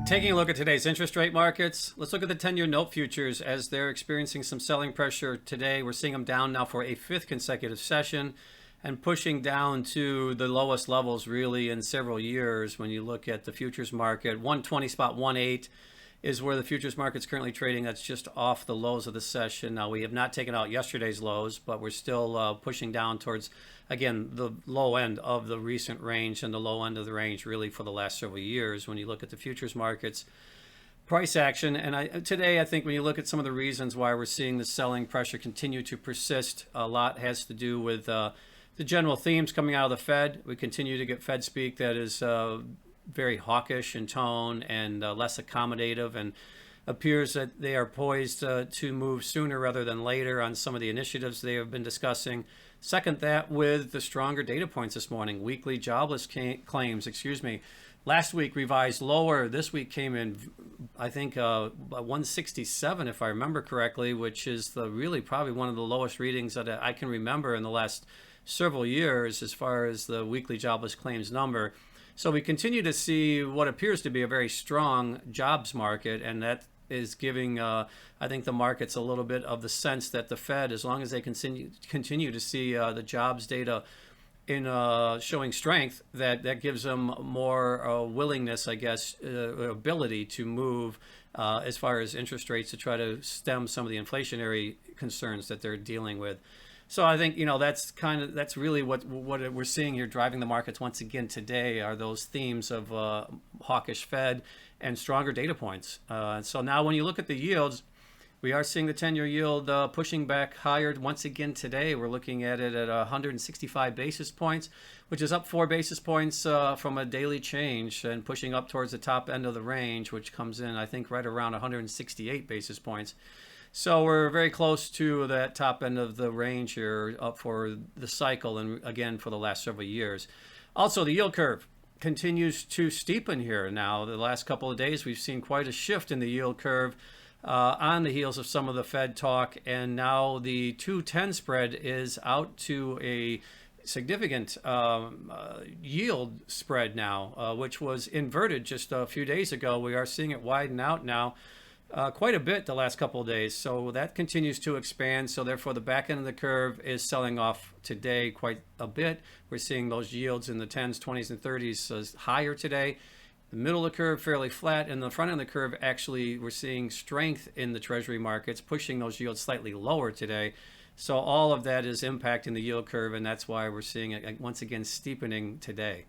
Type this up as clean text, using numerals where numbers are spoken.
Taking a look at today's interest rate markets, let's look at the 10-year note futures as they're experiencing some selling pressure today. We're seeing them down now for a fifth consecutive session and pushing down to the lowest levels really in several years. When you look at the futures market, 120.18 is where the futures market's currently trading. That's just off the lows of the session. Now, we have not taken out yesterday's lows, but we're still pushing down towards, again, the low end of the recent range and the low end of the range really for the last several years. When you look at the futures markets, price action, and today I think when you look at some of the reasons why we're seeing the selling pressure continue to persist, a lot has to do with the general themes coming out of the Fed. We continue to get Fed speak that is very hawkish in tone and less accommodative, and appears that they are poised to move sooner rather than later on some of the initiatives they have been discussing. Second, that with the stronger data points this morning, weekly jobless claims, last week revised lower. This week came in, I think, 167, if I remember correctly, which is really probably one of the lowest readings that I can remember in the last several years as far as the weekly jobless claims number. So we continue to see what appears to be a very strong jobs market, and that is giving, I think, the markets a little bit of the sense that the Fed, as long as they continue to see the jobs data in showing strength, that gives them more willingness, I guess, ability to move as far as interest rates to try to stem some of the inflationary concerns that they're dealing with. So I think, that's really what we're seeing here driving the markets once again today are those themes of hawkish Fed and stronger data points. So now when you look at the yields, we are seeing the 10-year yield pushing back higher once again today. We're looking at it at 165 basis points, which is up 4 basis points from a daily change and pushing up towards the top end of the range, which comes in, I think, right around 168 basis points. So we're very close to that top end of the range here up for the cycle and again for the last several years. Also, the yield curve continues to steepen here now. The last couple of days we've seen quite a shift in the yield curve on the heels of some of the Fed talk, and now the 2-10 spread is out to a significant yield spread now, which was inverted just a few days ago. We are seeing it widen out now quite a bit the last couple of days. So that continues to expand. So therefore, the back end of the curve is selling off today quite a bit. We're seeing those yields in the 10s, 20s, and 30s higher today. The middle of the curve fairly flat, and the front end of the curve actually we're seeing strength in the treasury markets, pushing those yields slightly lower today. So all of that is impacting the yield curve, and that's why we're seeing it once again steepening today.